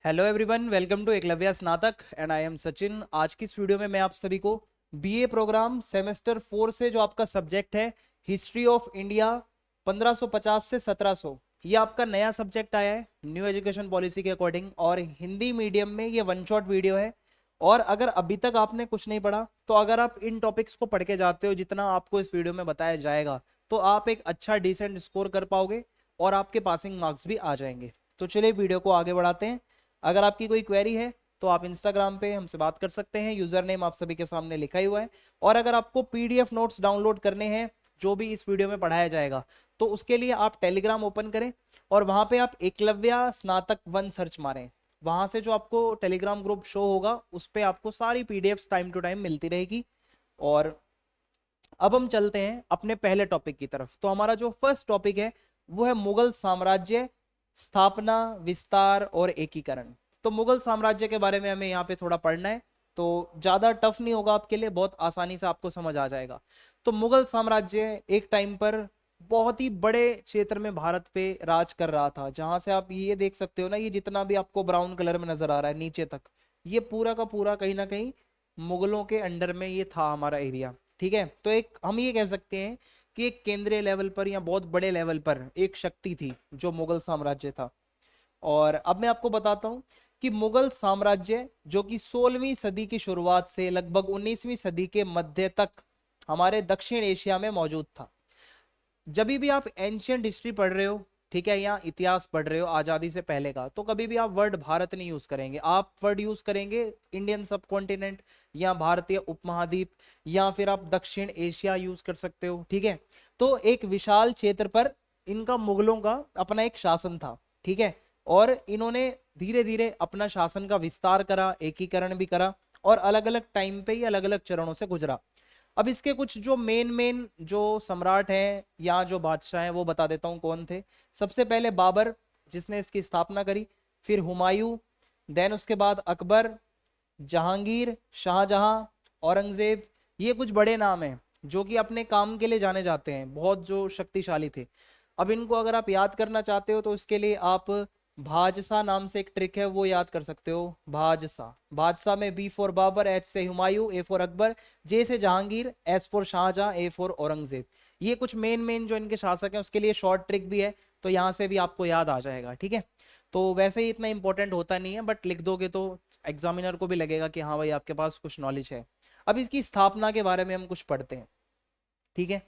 Hello everyone, welcome to Eklavya Snatak and I am Sachin. आज की इस वीडियो में मैं आप सभी को बीए प्रोग्राम सेमेस्टर 4 से जो आपका सब्जेक्ट है हिस्ट्री ऑफ इंडिया 1550 से 1700, ये आपका नया सब्जेक्ट आया है न्यू एजुकेशन पॉलिसी के अकॉर्डिंग, और हिंदी मीडियम में ये वन शॉट वीडियो है। और अगर अभी तक आपने कुछ नहीं पढ़ा तो अगर आप इन टॉपिक्स को पढ़ के जाते हो जितना आपको इस वीडियो में बताया जाएगा तो आप एक अच्छा डिसेंट स्कोर कर पाओगे और आपके पासिंग मार्क्स भी आ जाएंगे। तो चलिए वीडियो को आगे बढ़ाते हैं। अगर आपकी कोई क्वेरी है तो आप इंस्टाग्राम पे हमसे बात कर सकते हैं, यूजर नेम आप सभी के सामने लिखा ही हुआ है। और अगर आपको पीडीएफ नोट्स डाउनलोड करने हैं जो भी इस वीडियो में पढ़ाया जाएगा तो उसके लिए आप टेलीग्राम ओपन करें और वहां पे आप एकलव्य स्नातक 1 सर्च मारें। वहां से जो आपको टेलीग्राम ग्रुप शो होगा उस पे आपको सारी पीडीएफ टाइम टू टाइम मिलती रहेगी। और अब हम चलते हैं अपने पहले टॉपिक की तरफ। तो हमारा जो फर्स्ट टॉपिक है वो है मुगल साम्राज्य, स्थापना, विस्तार और एकीकरण। तो मुगल साम्राज्य के बारे में हमें यहाँ पे थोड़ा पढ़ना है, तो ज्यादा टफ नहीं होगा आपके लिए, बहुत आसानी से आपको समझ आ जाएगा। तो मुगल साम्राज्य एक टाइम पर बहुत ही बड़े क्षेत्र में भारत पे राज कर रहा था। जहां से आप ये देख सकते हो ना, ये जितना भी आपको ब्राउन कलर में नजर आ रहा है नीचे तक, ये पूरा का पूरा कहीं ना कहीं मुगलों के अंडर में ये था हमारा एरिया। ठीक है, तो एक हम ये कह सकते हैं कि एक केंद्रीय लेवल पर या बहुत बड़े लेवल पर एक शक्ति थी जो मुगल साम्राज्य था। और अब मैं आपको बताता हूं कि मुगल साम्राज्य जो कि 16वीं सदी की शुरुआत से लगभग 19वीं सदी के मध्य तक हमारे दक्षिण एशिया में मौजूद था। जब भी आप एंशियंट हिस्ट्री पढ़ रहे हो, ठीक है, या इतिहास पढ़ रहे हो आजादी से पहले का, तो कभी भी आप वर्ड भारत नहीं यूज करेंगे, आप वर्ड यूज करेंगे इंडियन सब कॉन्टिनेंट या भारतीय उपमहाद्वीप, या फिर आप दक्षिण एशिया यूज कर सकते हो। ठीक है, तो एक विशाल क्षेत्र पर इनका मुगलों का अपना एक शासन था। ठीक है, और इन्होंने धीरे धीरे अपना शासन का विस्तार करा, एकीकरण भी करा, और अलग अलग टाइम पे ही अलग अलग चरणों से गुजरा। अब इसके कुछ जो मेन मेन जो सम्राट हैं या जो बादशाह हैं वो बता देता हूँ कौन थे। सबसे पहले बाबर, जिसने इसकी स्थापना करी। फिर हुमायूं, देन उसके बाद अकबर, जहांगीर, शाहजहां, औरंगजेब। ये कुछ बड़े नाम हैं जो कि अपने काम के लिए जाने जाते हैं, बहुत जो शक्तिशाली थे। अब इनको अगर आप याद करना चाहते हो तो इसके लिए आप भाजसा नाम से एक ट्रिक है वो याद कर सकते हो। भाजसा, भाजसा में बी फॉर बाबर, एच से Humayun, A for Akbar, J से Jahangir, S for Shahjahan, A for Aurangzeb. ये कुछ मेन मेन जो इनके शासक हैं उसके लिए शॉर्ट ट्रिक भी है, तो यहाँ से भी आपको याद आ जाएगा। ठीक है, तो वैसे ही इतना इंपॉर्टेंट होता नहीं है, बट लिख दोगे तो एग्जामिनर को भी लगेगा कि हाँ भाई आपके पास कुछ नॉलेज है। अब इसकी स्थापना के बारे में हम कुछ पढ़ते हैं। ठीक है,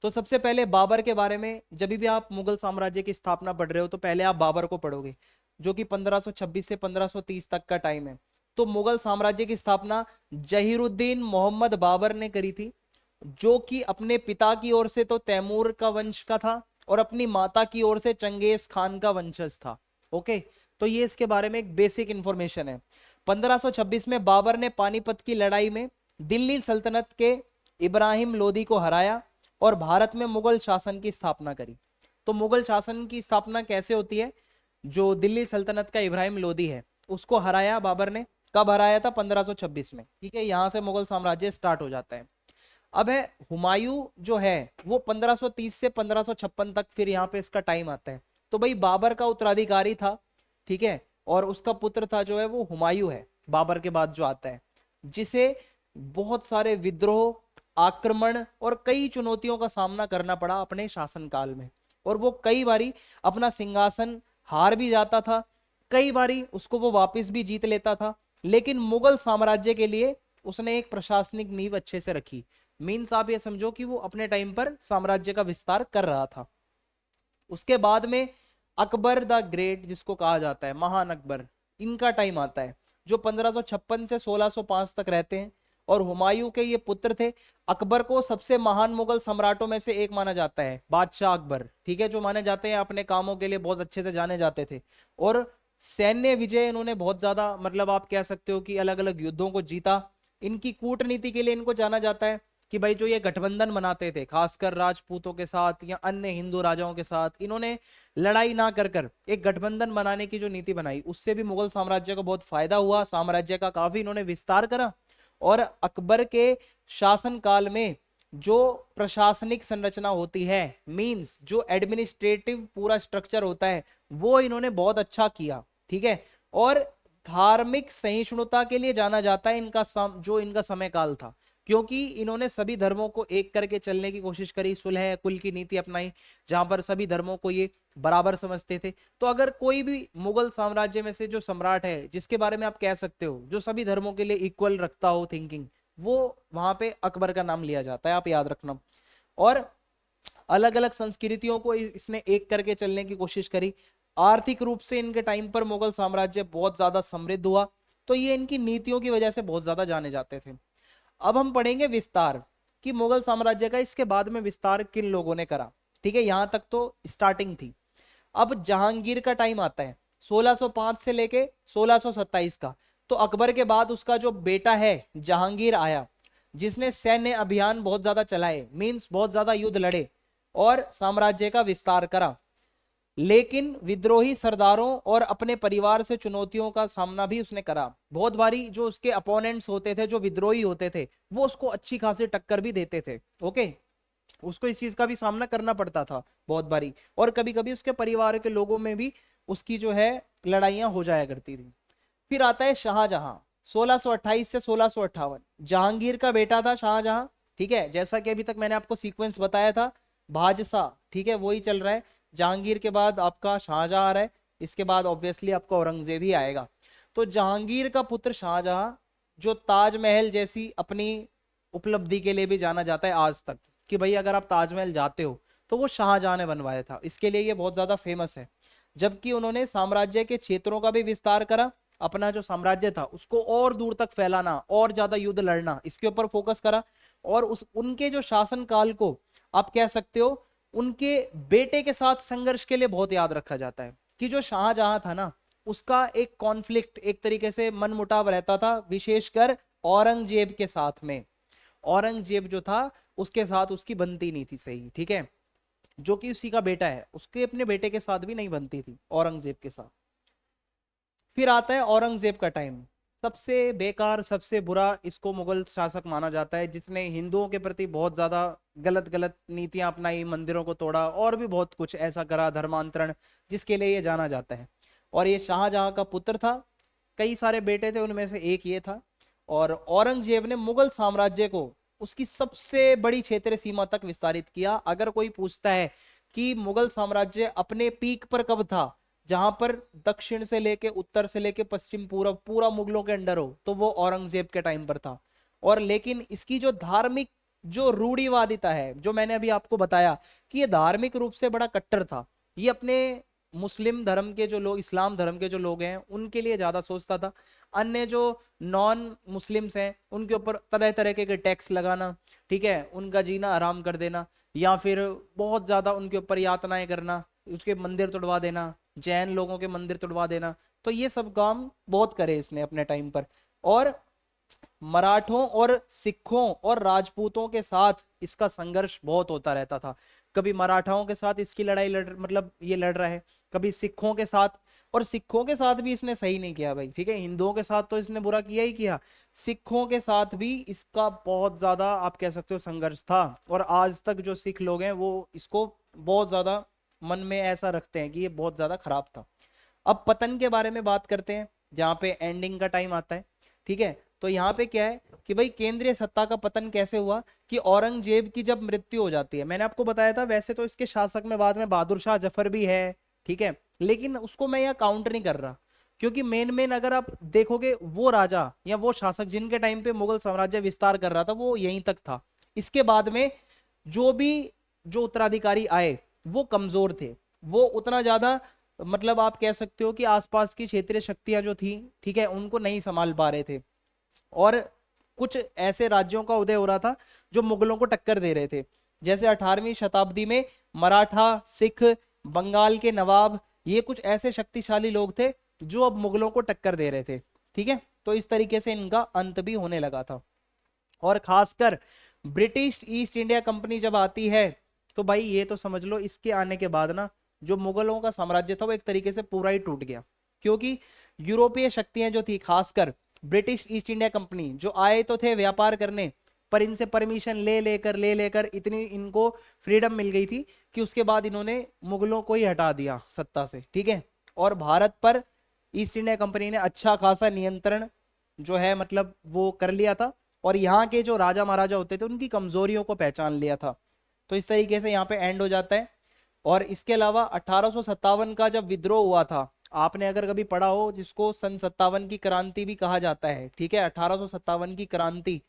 तो सबसे पहले बाबर के बारे में, जब भी आप मुगल साम्राज्य की स्थापना पढ़ रहे हो तो पहले आप बाबर को पढ़ोगे, जो कि 1526 से 1530 तक का टाइम है। तो मुगल साम्राज्य की स्थापना जहीरुद्दीन मोहम्मद बाबर ने करी थी, जो कि अपने पिता की ओर से तो तैमूर का वंश का था और अपनी माता की ओर से चंगेज खान का वंशज था। ओके, तो ये इसके बारे में एक बेसिक इंफॉर्मेशन है। 1526 में बाबर ने पानीपत की लड़ाई में दिल्ली सल्तनत के इब्राहिम लोदी को हराया और भारत में मुगल शासन की स्थापना करी। तो मुगल शासन की स्थापना कैसे होती है? जो दिल्ली सल्तनत का इब्राहिम लोदी है उसको हराया बाबर ने। कब हराया था? 1526 में। ठीक है, यहां से मुगल साम्राज्य स्टार्ट हो जाता है। अब है हुमायूं जो है वो 1530 से 1556 तक, फिर यहाँ पे इसका टाइम आता है। तो भाई बाबर का उत्तराधिकारी था, ठीक है, और उसका पुत्र था जो है वो हुमायूं है, बाबर के बाद जो आता है, जिसे बहुत सारे विद्रोह, आक्रमण और कई चुनौतियों का सामना करना पड़ा अपने शासनकाल में। और वो कई बारी अपना सिंहासन हार भी जाता था, कई बारी उसको वो वापस भी जीत लेता था, लेकिन मुगल साम्राज्य के लिए उसने एक प्रशासनिक नींव अच्छे से रखी। मीन्स आप ये समझो कि वो अपने टाइम पर साम्राज्य का विस्तार कर रहा था। उसके बाद में अकबर द ग्रेट, जिसको कहा जाता है महान अकबर, इनका टाइम आता है, जो 1556 से 1605 तक रहते हैं। और हुमायूं के ये पुत्र थे। अकबर को सबसे महान मुगल सम्राटों में से एक माना जाता है, बादशाह अकबर, ठीक है, जो माने जाते हैं अपने कामों के लिए बहुत अच्छे से जाने जाते थे। और सैन्य विजय इन्होंने बहुत ज्यादा, मतलब आप कह सकते हो कि अलग अलग युद्धों को जीता। इनकी कूटनीति के लिए इनको जाना जाता है कि भाई जो ये गठबंधन बनाते थे खासकर राजपूतों के साथ या अन्य हिंदू राजाओं के साथ, इन्होंने लड़ाई ना कर कर एक गठबंधन बनाने की जो नीति बनाई, उससे भी मुगल साम्राज्य को बहुत फायदा हुआ। साम्राज्य का काफी इन्होंने विस्तार करा। और अकबर के शासन काल में जो प्रशासनिक संरचना होती है, मींस जो एडमिनिस्ट्रेटिव पूरा स्ट्रक्चर होता है, वो इन्होंने बहुत अच्छा किया। ठीक है, और धार्मिक सहिष्णुता के लिए जाना जाता है इनका जो इनका समय काल था, क्योंकि इन्होंने सभी धर्मों को एक करके चलने की कोशिश करी, सुलह कुल की नीति अपनाई, जहां पर सभी धर्मों को ये बराबर समझते थे। तो अगर कोई भी मुगल साम्राज्य में से जो सम्राट है जिसके बारे में आप कह सकते हो जो सभी धर्मों के लिए इक्वल रखता हो थिंकिंग, वो वहां पे अकबर का नाम लिया जाता है, आप याद रखना। और अलग अलग संस्कृतियों को इसने एक करके चलने की कोशिश करी। आर्थिक रूप से इनके टाइम पर मुगल साम्राज्य बहुत ज्यादा समृद्ध हुआ, तो ये इनकी नीतियों की वजह से बहुत ज्यादा जाने जाते थे। अब हम पढ़ेंगे विस्तार कि मुगल साम्राज्य का इसके बाद में विस्तार किन लोगों ने करा। ठीक है, यहां तक तो स्टार्टिंग थी। अब जहांगीर का टाइम आता है 1605 से लेके 1627 का। तो अकबर के बाद उसका जो बेटा है जहांगीर आया, जिसने सैन्य अभियान बहुत ज्यादा चलाए, मींस बहुत ज्यादा युद्ध लड़े और साम्राज्य का विस्तार करा। लेकिन विद्रोही सरदारों और अपने परिवार से चुनौतियों का सामना भी उसने करा। बहुत बारी जो उसके अपोनेंट्स होते थे, जो विद्रोही होते थे, वो उसको अच्छी खासी टक्कर भी देते थे। ओके, उसको इस चीज का भी सामना करना पड़ता था बहुत बारी, और कभी कभी उसके परिवार के लोगों में भी उसकी जो है लड़ाइयां हो जाया करती थी। फिर आता है शाहजहां 1628 से 1658। जहांगीर का बेटा था शाहजहां। ठीक है, जैसा कि अभी तक मैंने आपको सीक्वेंस बताया था, बादशाह, ठीक है, वही चल रहा है। जहांगीर के बाद आपका शाहजहां आ रहा है, इसके बाद ऑब्वियसली आपका औरंगजेब ही आएगा। तो जहांगीर का पुत्र शाहजहां, जो ताजमहल जैसी अपनी उपलब्धि के लिए भी जाना जाता है आज तक, कि भाई अगर आप ताजमहल जाते हो तो वो शाहजहां ने बनवाया था, इसके लिए ये बहुत ज्यादा फेमस है। जबकि उन्होंने साम्राज्य के क्षेत्रों का भी विस्तार करा, अपना जो साम्राज्य था उसको और दूर तक फैलाना और ज्यादा युद्ध लड़ना, इसके ऊपर फोकस करा। और उस उनके जो शासन काल को आप कह सकते हो उनके बेटे के साथ संघर्ष के लिए बहुत याद रखा जाता है, कि जो शाहजहां था ना, उसका एक कॉन्फ्लिक्ट, एक तरीके से मनमुटाव रहता था, विशेषकर औरंगजेब के साथ में। औरंगजेब जो था उसके साथ उसकी बनती नहीं थी सही, ठीक है, जो कि उसी का बेटा है, उसके अपने बेटे के साथ भी नहीं बनती थी औरंगजेब के साथ। फिर आता है औरंगजेब का टाइम, सबसे बेकार, सबसे बुरा इसको मुगल शासक माना जाता है, जिसने हिंदुओं के प्रति बहुत ज्यादा गलत गलत नीतियां अपनाई, मंदिरों को तोड़ा और भी बहुत कुछ ऐसा करा, धर्मांतरण, जिसके लिए ये जाना जाता है। और ये शाहजहां का पुत्र था, कई सारे बेटे थे, उनमें से एक ये था। और औरंगजेब ने मुगल साम्राज्य को उसकी सबसे बड़ी क्षेत्र सीमा तक विस्तारित किया। अगर कोई पूछता है कि मुगल साम्राज्य अपने पीक पर कब था, जहां पर दक्षिण से लेके उत्तर से लेके पश्चिम पूरा पूरा मुगलों के अंडर हो, तो वो औरंगजेब के टाइम पर था। और लेकिन इसकी जो धार्मिक जो रूढ़िवादिता है, जो मैंने अभी आपको बताया कि ये धार्मिक रूप से बड़ा कट्टर था, ये अपने मुस्लिम धर्म के जो लोग, इस्लाम धर्म के जो लोग हैं, उनके लिए ज्यादा सोचता था। अन्य जो नॉन मुस्लिम्स हैं उनके ऊपर तरह तरह के टैक्स लगाना, ठीक है, उनका जीना आराम कर देना, या फिर बहुत ज्यादा उनके ऊपर यातनाएं करना, उसके मंदिर तोड़वा देना, जैन लोगों के मंदिर तोड़वा देना। तो ये सब काम बहुत करे इसने अपने टाइम पर। और मराठों और सिखों और राजपूतों के साथ इसका संघर्ष बहुत होता रहता था। कभी मराठाओं के साथ इसकी लड़ाई मतलब ये लड़ रहा है, कभी सिखों के साथ। और सिखों के साथ भी इसने सही नहीं किया भाई, ठीक है, हिंदुओं के साथ तो इसने बुरा किया ही किया, सिखों के साथ भी इसका बहुत ज्यादा आप कह सकते हो संघर्ष था। और आज तक जो सिख लोग हैं वो इसको बहुत ज्यादा मन में ऐसा रखते हैं कि ये बहुत ज्यादा खराब था। अब पतन के बारे में बात करते हैं, जहां पे एंडिंग का टाइम आता है, ठीक है। तो यहाँ पे क्या है कि भाई केंद्रीय सत्ता का पतन कैसे हुआ, कि औरंगजेब की जब मृत्यु हो जाती है, मैंने आपको बताया था वैसे तो इसके शासक में बाद में बहादुर शाह जफर भी है, ठीक है, लेकिन उसको मैं यहाँ काउंट नहीं कर रहा, क्योंकि मेन मेन अगर आप देखोगे वो राजा या वो शासक जिनके टाइम पे मुगल साम्राज्य विस्तार कर रहा था वो यहीं तक था। इसके बाद में जो भी जो उत्तराधिकारी आए वो कमजोर थे, वो उतना ज्यादा मतलब आप कह सकते हो कि आसपास की क्षेत्रीय शक्तियां जो थी, ठीक है, उनको नहीं संभाल पा रहे थे। और कुछ ऐसे राज्यों का उदय हो रहा था जो मुगलों को टक्कर दे रहे थे, जैसे 18वीं शताब्दी में मराठा, सिख, बंगाल के नवाब, ये कुछ ऐसे शक्तिशाली लोग थे जो अब मुगलों को टक्कर दे रहे थे, ठीक है। तो इस तरीके से इनका अंत भी होने लगा था। और खासकर ब्रिटिश ईस्ट इंडिया कंपनी जब आती है, तो भाई ये तो समझ लो इसके आने के बाद ना जो मुगलों का साम्राज्य था वो एक तरीके से पूरा ही टूट गया। क्योंकि यूरोपीय शक्तियां जो थी, खासकर ब्रिटिश ईस्ट इंडिया कंपनी, जो आए तो थे व्यापार करने, पर इनसे परमिशन ले लेकर इतनी इनको फ्रीडम मिल गई थी कि उसके बाद इन्होंने मुगलों को ही हटा दिया सत्ता से, ठीक है। और भारत पर ईस्ट इंडिया कंपनी ने अच्छा खासा नियंत्रण जो है मतलब वो कर लिया था, और यहाँ के जो राजा महाराजा होते थे उनकी कमजोरियों को पहचान लिया था। तो इस तरीके से यहाँ पे एंड हो जाता है। और इसके अलावा 1857 का जब विद्रोह हुआ था, आपने अगर कभी पढ़ा हो, जिसको सन 57 की क्रांति भी कहा जाता है, ठीक है, 1857 की क्रांति,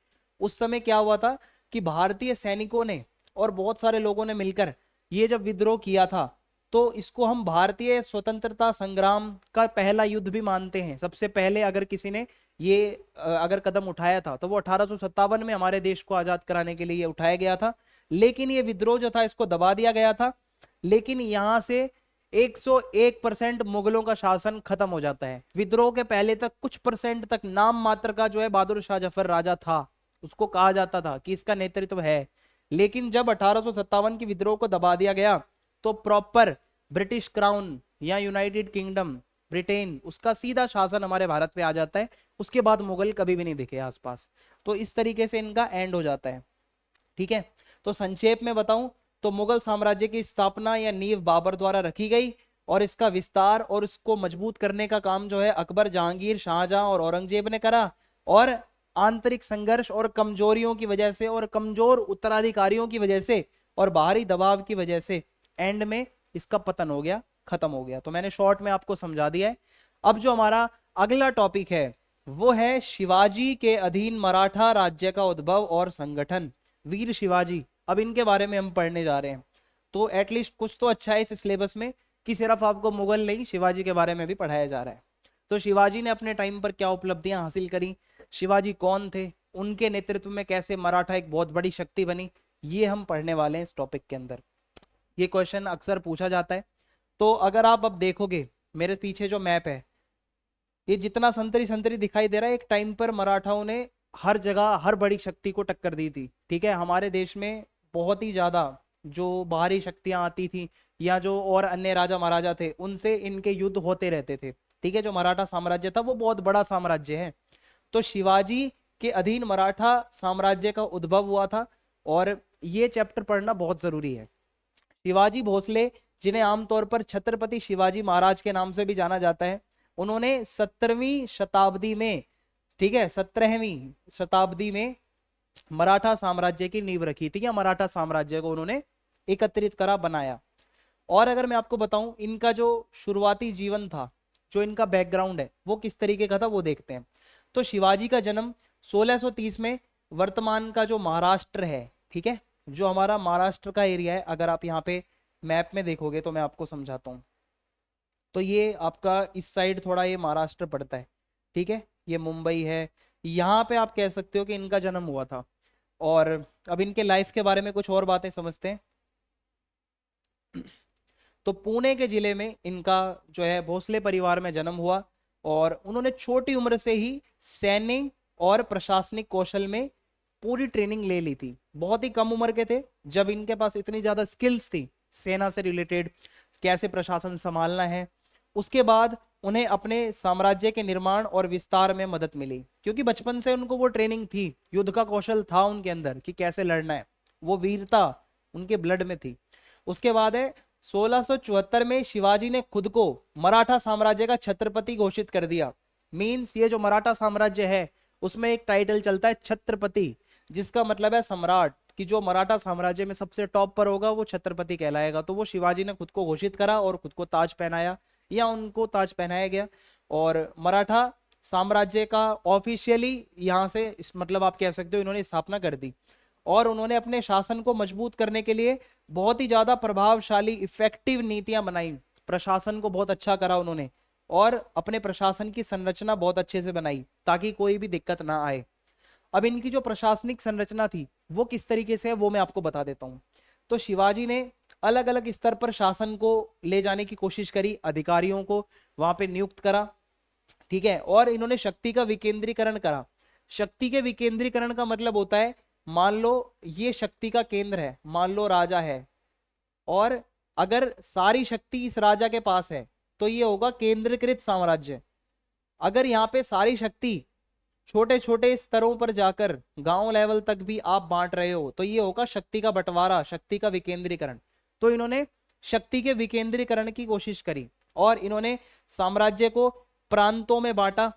उस समय क्या हुआ था कि भारतीय सैनिकों ने और बहुत सारे लोगों ने मिलकर ये जब विद्रोह किया था, तो इसको हम भारतीय स्वतंत्रता संग्राम का पहला युद्ध भी मानते हैं। सबसे पहले अगर किसी ने ये अगर कदम उठाया था तो वो 1857 में हमारे देश को आजाद कराने के लिए ये उठाया गया था। लेकिन ये विद्रोह जो था इसको दबा दिया गया था। लेकिन यहां से 101% मुगलों का शासन खत्म हो जाता है। विद्रोह के पहले तक कुछ परसेंट तक नाम मात्र का जो है बहादुर शाह जफर राजा था, उसको कहा जाता था कि इसका नेतृत्व है। लेकिन जब 1857 की विद्रोह को दबा दिया गया तो प्रॉपर ब्रिटिश क्राउन या यूनाइटेड किंगडम ब्रिटेन, उसका सीधा शासन हमारे भारत पे आ जाता है। उसके बाद मुगल कभी भी नहीं दिखे आसपास। तो इस तरीके से इनका एंड हो जाता है। ठीक है, तो संक्षेप में बताऊं तो मुगल साम्राज्य की स्थापना या नींव बाबर द्वारा रखी गई, और इसका विस्तार और इसको मजबूत करने का काम जो है अकबर, जहांगीर, शाहजहां और औरंगजेब ने करा। और आंतरिक संघर्ष और कमजोरियों की वजह से और कमजोर उत्तराधिकारियों की वजह से और बाहरी दबाव की वजह से एंड में इसका पतन हो गया, खत्म हो गया। तो मैंने शॉर्ट में आपको समझा दिया है। अब जो हमारा अगला टॉपिक है वो है शिवाजी के अधीन मराठा राज्य का उद्भव और संगठन। वीर शिवाजी, अब इनके बारे में हम पढ़ने जा रहे हैं। तो एटलीस्ट कुछ तो अच्छा है इस सिलेबस में कि सिर्फ आपको मुगल नहीं, शिवाजी के बारे में भी पढ़ाया जा रहा है। तो शिवाजी ने अपने टाइम पर क्या उपलब्धियां हासिल करी, शिवाजी कौन थे, उनके नेतृत्व में कैसे मराठा एक बहुत बड़ी शक्ति बनी, ये हम पढ़ने वाले हैं इस टॉपिक के अंदर। ये क्वेश्चन अक्सर पूछा जाता है। तो अगर आप अब देखोगे मेरे पीछे जो मैप है, ये जितना संतरी संतरी दिखाई दे रहा है, एक टाइम पर मराठाओं ने हर जगह हर बड़ी शक्ति को टक्कर दी थी। ठीक है, हमारे देश में बहुत ही ज्यादा जो बाहरी शक्तियां आती थी या जो और अन्य राजा महाराजा थे, उनसे इनके युद्ध होते रहते थे। ठीक है, जो मराठा साम्राज्य था वो बहुत बड़ा साम्राज्य है। तो शिवाजी के अधीन मराठा साम्राज्य का उद्भव हुआ था, और ये चैप्टर पढ़ना बहुत जरूरी है। शिवाजी भोसले, जिन्हें आमतौर पर छत्रपति शिवाजी महाराज के नाम से भी जाना जाता है, उन्होंने 17वीं शताब्दी में, ठीक है, 17वीं शताब्दी में मराठा साम्राज्य की नींव रखी थी, या मराठा साम्राज्य को उन्होंने एकत्रित करा, बनाया। और अगर मैं आपको बताऊं इनका जो शुरुआती जीवन था, जो इनका बैकग्राउंड है वो किस तरीके का था, वो देखते हैं। तो शिवाजी का जन्म 1630 में वर्तमान का जो महाराष्ट्र है, ठीक है, जो हमारा महाराष्ट्र का एरिया है, अगर आप यहाँ पे मैप में देखोगे तो मैं आपको समझाता हूँ। तो ये आपका इस साइड थोड़ा ये महाराष्ट्र पड़ता है, ठीक है, ये मुंबई है, यहाँ पे आप कह सकते हो कि इनका जन्म हुआ था। और अब इनके लाइफ के बारे में कुछ और बातें समझते हैं। तो पुणे के जिले में इनका जो है भोसले परिवार में जन्म हुआ, और उन्होंने छोटी उम्र से ही सैन्य और प्रशासनिक कौशल में पूरी ट्रेनिंग ले ली थी। बहुत ही कम उम्र के थे जब इनके पास इतनी ज्यादा स्किल्स थी सेना से रिलेटेड, कैसे प्रशासन संभालना है। उसके बाद उन्हें अपने साम्राज्य के निर्माण और विस्तार में मदद मिली, क्योंकि बचपन से उनको वो ट्रेनिंग थी, युद्ध का कौशल था उनके अंदर कि कैसे लड़ना है, वो वीरता उनके ब्लड में थी। उसके बाद है 1674 में शिवाजी ने खुद को मराठा साम्राज्य का छत्रपति घोषित कर दिया। मींस ये जो मराठा साम्राज्य है उसमें एक टाइटल चलता है छत्रपति, जिसका मतलब है सम्राट, कि जो मराठा साम्राज्य में सबसे टॉप पर होगा वो छत्रपति कहलाएगा। तो वो शिवाजी ने खुद को घोषित करा और खुद को ताज पहनाया, या उनको ताज पहनाया गया, और मराठा साम्राज्य का ऑफिशियली यहाँ से मतलब आप कह सकते हो इन्होंने स्थापना कर दी। और उन्होंने अपने शासन को मजबूत करने के लिए बहुत ही ज्यादा प्रभावशाली इफेक्टिव नीतियां बनाई, प्रशासन को बहुत अच्छा करा उन्होंने, और अपने प्रशासन की संरचना बहुत अच्छे से बनाई ताकि कोई भी दिक्कत ना आए। अब इनकी जो प्रशासनिक संरचना थी वो किस तरीके से है वो मैं आपको बता देता हूँ। तो शिवाजी ने अलग अलग स्तर पर शासन को ले जाने की कोशिश करी, अधिकारियों को वहां पे नियुक्त करा, ठीक है, और इन्होंने शक्ति का विकेंद्रीकरण करा। शक्ति के विकेंद्रीकरण का मतलब होता है, मान लो ये शक्ति का केंद्र है, मान लो राजा है, और अगर सारी शक्ति इस राजा के पास है तो ये होगा केंद्रीकृत साम्राज्य। अगर यहाँ पे सारी शक्ति छोटे छोटे स्तरों पर जाकर गांव लेवल तक भी आप बांट रहे हो तो ये होगा शक्ति का बंटवारा, शक्ति का विकेंद्रीकरण। तो इन्होंने शक्ति के विकेंद्रीकरण की कोशिश करी, और इन्होंने साम्राज्य को प्रांतों में बांटा,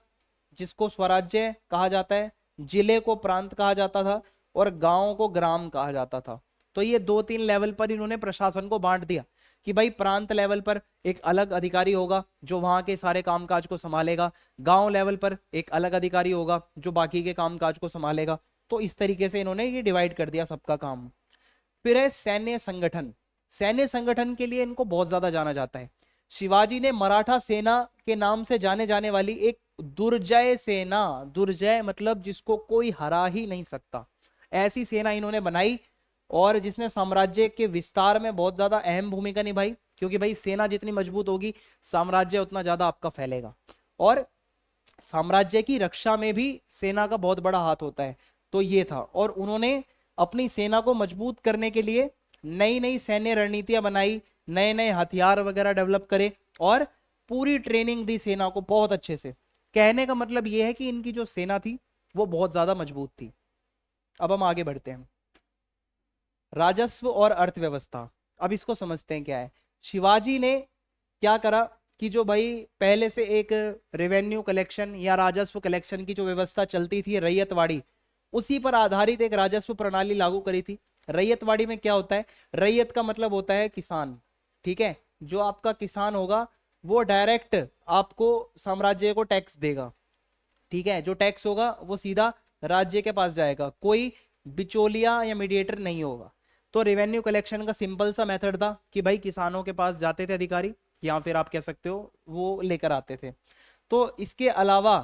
जिसको स्वराज्य कहा जाता है, जिले को प्रांत कहा जाता था, और गांव को ग्राम कहा जाता था। तो ये 2-3 लेवल पर इन्होंने प्रशासन को बांट दिया कि भाई प्रांत लेवल पर एक अलग अधिकारी होगा जो वहां के सारे कामकाज को संभालेगा, गांव लेवल पर एक अलग अधिकारी होगा जो बाकी के कामकाज को संभालेगा। तो इस तरीके से इन्होंने ये डिवाइड कर दिया सबका काम। फिर है सैन्य संगठन। सैन्य संगठन के लिए इनको बहुत ज्यादा जाना जाता है। शिवाजी ने मराठा सेना के नाम से जाने जाने वाली एक दुर्जय सेना, दुर्जय मतलब जिसको कोई हरा ही नहीं सकता, ऐसी सेना इन्होंने बनाई, और जिसने साम्राज्य के विस्तार में बहुत ज्यादा अहम भूमिका निभाई, क्योंकि भाई सेना जितनी मजबूत होगी साम्राज्य उतना ज्यादा आपका फैलेगा, और साम्राज्य की रक्षा में भी सेना का बहुत बड़ा हाथ होता है। तो ये था, और उन्होंने अपनी सेना को मजबूत करने के लिए नई नई सैन्य रणनीतियां बनाई, नए नए हथियार वगैरह डेवलप करे, और पूरी ट्रेनिंग दी सेना को बहुत अच्छे से। कहने का मतलब यह है कि इनकी जो सेना थी वो बहुत ज्यादा मजबूत थी। अब हम आगे बढ़ते हैं, राजस्व और अर्थव्यवस्था। अब इसको समझते हैं क्या है। शिवाजी ने क्या करा कि जो भाई पहले से एक रेवेन्यू कलेक्शन या राजस्व कलेक्शन की जो व्यवस्था चलती थी, रैयतवाड़ी, उसी पर आधारित एक राजस्व प्रणाली लागू करी थी। रैयतवाड़ी में क्या होता है, रैयत का मतलब होता है किसान, ठीक है। जो आपका किसान होगा वो डायरेक्ट आपको साम्राज्य को टैक्स देगा, ठीक है। जो टैक्स होगा वो सीधा राज्य के पास जाएगा, कोई बिचौलिया या मीडिएटर नहीं होगा। तो रेवेन्यू कलेक्शन का सिंपल सा मेथड था कि भाई किसानों के पास जाते थे अधिकारी, या फिर आप कह सकते हो वो लेकर आते थे। तो इसके अलावा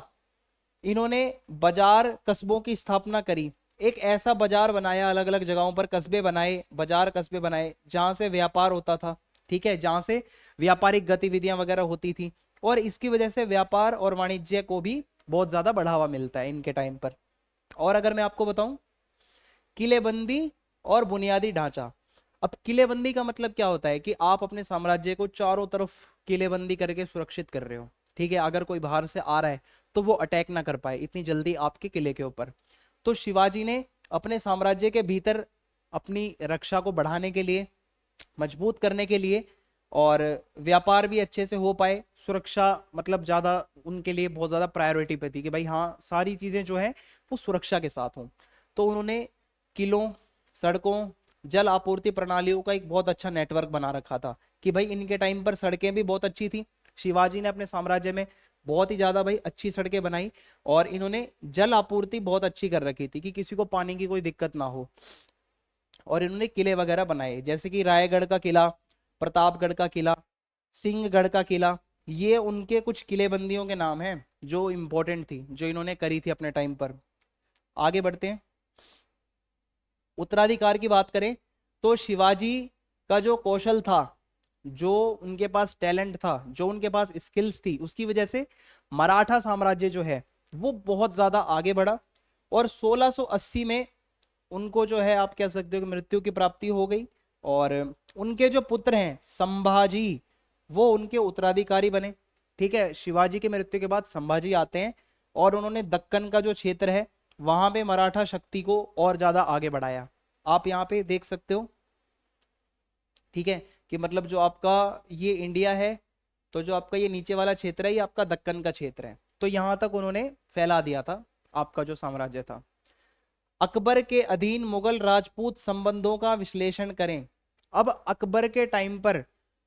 इन्होंने बाजार कस्बों की स्थापना करी, एक ऐसा बाजार बनाया, अलग अलग जगहों पर कस्बे बनाए, बाजार कस्बे बनाए, जहां से व्यापार होता था, ठीक है, जहां से व्यापारिक गतिविधियां वगैरह होती थी, और इसकी वजह से व्यापार और वाणिज्य को भी बहुत ज्यादा बढ़ावा मिलता है इनके टाइम पर। और अगर मैं आपको बताऊं, किलेबंदी और बुनियादी ढांचा। अब किलेबंदी का मतलब क्या होता है कि आप अपने साम्राज्य को चारों तरफ किलेबंदी करके सुरक्षित कर रहे हो, ठीक है। अगर कोई बाहर से आ रहा है तो वो अटैक ना कर पाए इतनी जल्दी आपके किले के ऊपर। तो शिवाजी ने अपने साम्राज्य के भीतर अपनी रक्षा को बढ़ाने के लिए, मजबूत करने के लिए, और व्यापार भी अच्छे से हो पाए, सुरक्षा मतलब ज्यादा उनके लिए बहुत ज्यादा प्रायोरिटी पे थी कि भाई हाँ सारी चीजें जो है वो सुरक्षा के साथ हों। तो उन्होंने किलों, सड़कों, जल आपूर्ति प्रणालियों का एक बहुत अच्छा नेटवर्क बना रखा था कि भाई इनके टाइम पर सड़कें भी बहुत अच्छी थी। शिवाजी ने अपने साम्राज्य में बहुत ही ज्यादा भाई अच्छी सड़कें बनाई, और इन्होंने जल आपूर्ति बहुत अच्छी कर रखी थी कि किसी को पानी की कोई दिक्कत ना हो। और इन्होंने किले वगैरह बनाए, जैसे कि रायगढ़ का किला, प्रतापगढ़ का किला, सिंहगढ़ का किला। ये उनके कुछ किलेबंदियों के नाम हैं जो इंपॉर्टेंट थी, जो इन्होंने करी थी अपने टाइम पर। आगे बढ़ते हैं, उत्तराधिकार की बात करें तो शिवाजी का जो कौशल था, जो उनके पास टैलेंट था, जो उनके पास स्किल्स थी, उसकी वजह से मराठा साम्राज्य जो है वो बहुत ज्यादा आगे बढ़ा। और 1680 में उनको जो है आप कह सकते हो कि मृत्यु की प्राप्ति हो गई, और उनके जो पुत्र हैं संभाजी, वो उनके उत्तराधिकारी बने, ठीक है। शिवाजी की मृत्यु के बाद संभाजी आते हैं, और उन्होंने दक्कन का जो क्षेत्र है वहां पे मराठा शक्ति को और ज्यादा आगे बढ़ाया। आप यहाँ पे देख सकते हो, ठीक है, कि मतलब जो आपका ये इंडिया है, तो जो आपका ये नीचे वाला क्षेत्र है ये आपका दक्कन का क्षेत्र है। तो यहां तक उन्होंने फैला दिया था आपका जो साम्राज्य था। अकबर के अधीन मुगल राजपूत संबंधों का विश्लेषण करें। अब अकबर के टाइम पर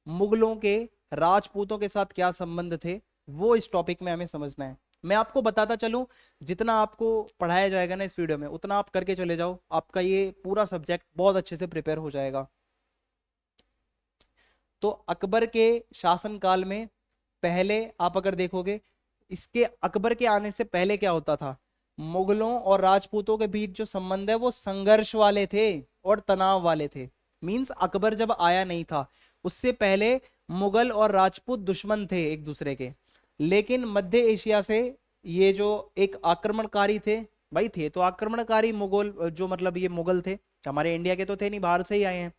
मुगलों के राजपूतों के साथ क्या संबंध थे, वो इस टॉपिक में हमें समझना है। मैं आपको बताता चलूं, जितना आपको पढ़ाया जाएगा ना इस वीडियो में उतना आप करके चले जाओ, आपका ये पूरा सब्जेक्ट बहुत अच्छे से प्रिपेयर हो जाएगा। तो अकबर के शासनकाल में पहले आप अगर देखोगे, इसके अकबर के आने से पहले क्या होता था, मुगलों और राजपूतों के बीच जो संबंध है वो संघर्ष वाले थे और तनाव वाले थे। मींस अकबर जब आया नहीं था उससे पहले मुगल और राजपूत दुश्मन थे एक दूसरे के। लेकिन मध्य एशिया से ये जो एक आक्रमणकारी थे भाई, थे तो आक्रमणकारी मुगल, जो मतलब ये मुगल थे, हमारे इंडिया के तो थे नहीं, बाहर से ही आए हैं।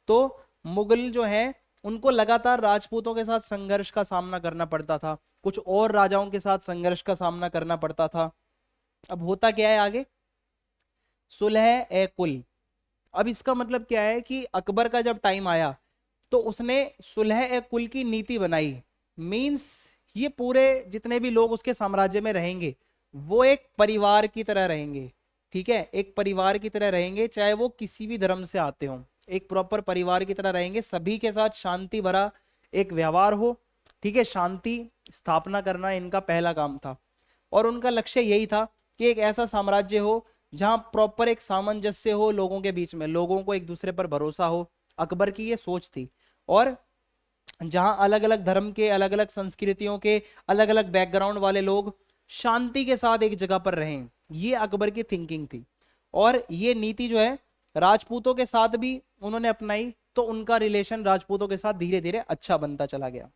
तो मुगल जो है उनको लगातार राजपूतों के साथ संघर्ष का सामना करना पड़ता था, कुछ और राजाओं के साथ संघर्ष का सामना करना पड़ता था। अब होता क्या है आगे, सुलह ए कुल। अब इसका मतलब क्या है कि अकबर का जब टाइम आया तो उसने सुलह ए कुल की नीति बनाई। मींस ये पूरे जितने भी लोग उसके साम्राज्य में रहेंगे वो एक परिवार की तरह रहेंगे, ठीक है, एक परिवार की तरह रहेंगे, चाहे वो किसी भी धर्म से आते हों, एक प्रॉपर परिवार की तरह रहेंगे, सभी के साथ शांति भरा एक व्यवहार हो, ठीक है, शांति स्थापना करना इनका पहला काम था। और उनका लक्ष्य यही था कि एक ऐसा साम्राज्य हो जहां प्रॉपर एक सामंजस्य हो लोगों के बीच में, लोगों को एक दूसरे पर भरोसा हो। अकबर की ये सोच थी। और जहां अलग अलग धर्म के, अलग अलग संस्कृतियों के, अलग अलग बैकग्राउंड वाले लोग शांति के साथ एक जगह पर रहें, ये अकबर की थिंकिंग थी। और ये नीति जो है राजपूतों के साथ भी उन्होंने अपनाई, तो उनका रिलेशन राजपूतों के साथ धीरे धीरे अच्छा बनता चला गया।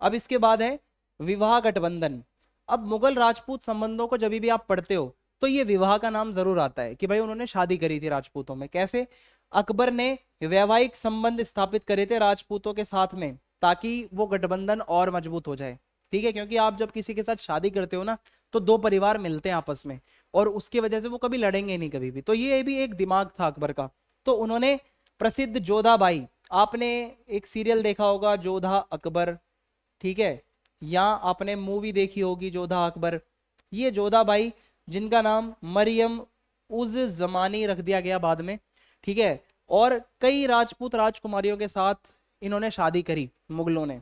अब इसके बाद है विवाह गठबंधन। अब मुगल राजपूत संबंधों को जब भी आप पढ़ते हो तो ये विवाह का नाम जरूर आता है कि भाई उन्होंने शादी करी थी राजपूतों में। कैसे? अकबर ने वैवाहिक संबंध स्थापित करे थे राजपूतों के साथ में, ताकि वो गठबंधन और मजबूत हो जाए, ठीक है, क्योंकि आप जब किसी के साथ शादी करते हो ना तो दो परिवार मिलते हैं आपस में, और उसके वजह से वो कभी लड़ेंगे नहीं कभी भी। तो ये भी एक दिमाग था अकबर का। तो उन्होंने प्रसिद्ध जोधाबाई, आपने एक सीरियल देखा होगा जोधा अकबर, ठीक है, या आपने मूवी देखी होगी जोधा अकबर। ये जोधाबाई जिनका नाम मरियम उज जमानी रख दिया गया बाद में, ठीक है, और कई राजपूत राजकुमारियों के साथ इन्होंने शादी करी मुगलों ने,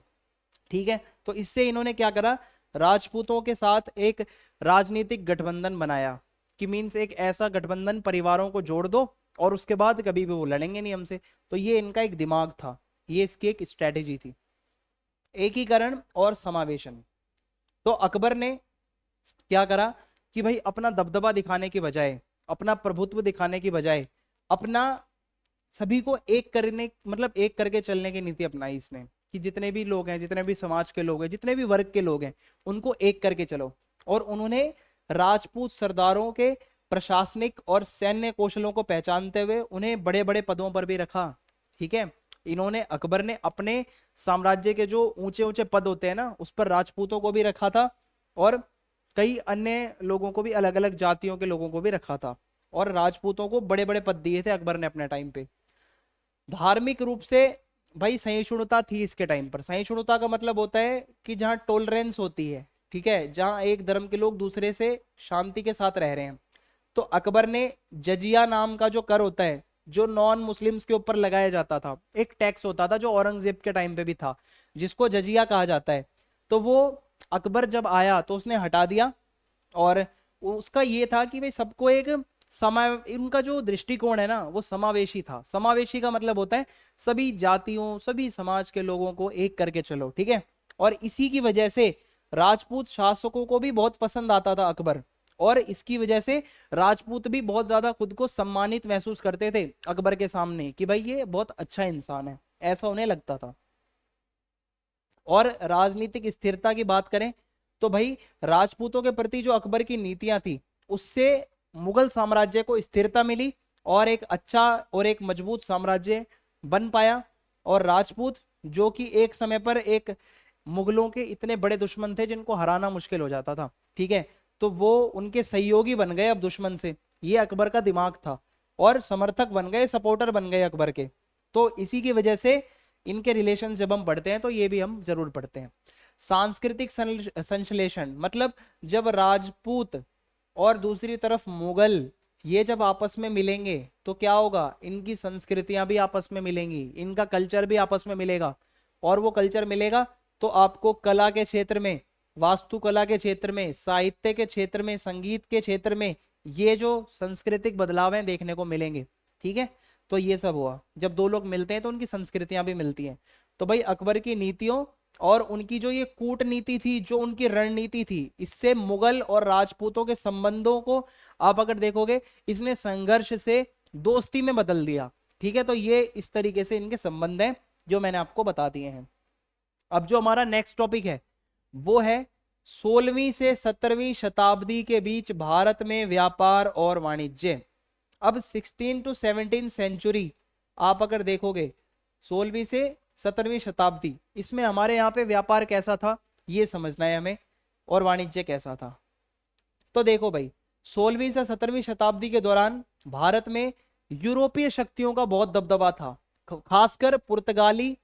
ठीक है। तो इससे इन्होंने क्या करा, राजपूतों के साथ एक राजनीतिक गठबंधन बनाया, कि मीन्स एक ऐसा गठबंधन परिवारों को जोड़ दो और उसके बाद कभी भी वो लड़ेंगे नहीं हमसे। तो ये इनका एक दिमाग था, ये इसकी एक स्ट्रेटेजी थी। एकीकरण और समावेशन। तो अकबर ने क्या करा कि भाई अपना दबदबा दिखाने की बजाय, अपना प्रभुत्व दिखाने की बजाय, अपना सभी को एक करने, मतलब एक करके चलने की नीति अपनाई इसने, कि जितने भी लोग हैं, जितने भी समाज के लोग हैं, जितने भी वर्ग के लोग हैं, उनको एक करके चलो। और उन्होंने राजपूत सरदारों के प्रशासनिक और सैन्य कौशलों को पहचानते हुए उन्हें बड़े बड़े पदों पर भी रखा, ठीक है। इन्होंने, अकबर ने अपने साम्राज्य के जो ऊंचे ऊंचे पद होते हैं ना उस पर राजपूतों को भी रखा था, और कई अन्य लोगों को भी, अलग अलग जातियों के लोगों को भी रखा था, और राजपूतों को बड़े बड़े पद दिए थे अकबर ने अपने टाइम पे। धार्मिक रूप से भाई सहिष्णुता थी इसके टाइम पर। सहिष्णुता का मतलब होता है कि जहाँ टॉलरेंस होती है, ठीक है, जहाँ एक धर्म के लोग दूसरे से शांति के साथ रह रहे हैं। तो अकबर ने जजिया नाम का जो कर होता है, जो नॉन मुस्लिम्स के ऊपर लगाया जाता था, एक टैक्स होता था जो औरंगजेब के टाइम पे भी था, जिसको जजिया कहा जाता है, तो वो अकबर जब आया तो उसने हटा दिया। और उसका ये था कि भाई सबको एक उनका जो दृष्टिकोण है ना वो समावेशी था। समावेशी का मतलब होता है सभी जातियों, सभी समाज के लोगों को एक करके चलो, ठीक है। और इसी की वजह से राजपूत शासकों को भी बहुत पसंद आता था अकबर, और इसकी वजह से राजपूत भी बहुत ज्यादा खुद को सम्मानित महसूस करते थे अकबर के सामने, कि भाई ये बहुत अच्छा इंसान है, ऐसा उन्हें लगता था। और राजनीतिक स्थिरता की बात करें तो भाई राजपूतों के प्रति जो अकबर की नीतियां थी उससे मुगल साम्राज्य को स्थिरता मिली, और एक अच्छा और एक मजबूत साम्राज्य बन पाया। और राजपूत जो कि एक समय पर एक मुगलों के इतने बड़े दुश्मन थे जिनको हराना मुश्किल हो जाता था, ठीक है, तो वो उनके सहयोगी बन गए अब दुश्मन से। ये अकबर का दिमाग था, और समर्थक बन गए, सपोर्टर बन गए अकबर के। तो इसी की वजह से इनके रिलेशन जब हम पढ़ते हैं तो ये भी हम जरूर पढ़ते हैं। सांस्कृतिक संश्लेषण, मतलब जब राजपूत और दूसरी तरफ मुगल ये जब आपस में मिलेंगे तो क्या होगा, इनकी संस्कृतियां भी आपस में मिलेंगी, इनका कल्चर भी आपस में मिलेगा। और वो कल्चर मिलेगा तो आपको कला के क्षेत्र में, वास्तुकला के क्षेत्र में, साहित्य के क्षेत्र में, संगीत के क्षेत्र में ये जो सांस्कृतिक बदलाव हैं देखने को मिलेंगे, ठीक है। तो ये सब हुआ, जब दो लोग मिलते हैं तो उनकी संस्कृतियां भी मिलती हैं। तो भाई अकबर की नीतियों और उनकी जो ये कूटनीति थी, जो उनकी रणनीति थी, इससे मुगल और राजपूतों के संबंधों को आप अगर देखोगे, इसने संघर्ष से दोस्ती में बदल दिया, ठीक है। तो ये इस तरीके से इनके संबंध हैं जो मैंने आपको बता दिए हैं। अब जो हमारा नेक्स्ट टॉपिक है वो है 16वीं से 17वीं शताब्दी के बीच भारत में व्यापार और वाणिज्य। अब 16 टू 17 सेंचुरी आप अगर देखोगे, 16वीं से 17वीं शताब्दी, इसमें हमारे यहाँ पे व्यापार कैसा था ये समझना है हमें, और वाणिज्य कैसा था। तो देखो भाई 16वीं से 17वीं शताब्दी के दौरान भारत में यूरोपीय शक्तियों का बहुत दबदबा था, खासकर पुर्तगाली,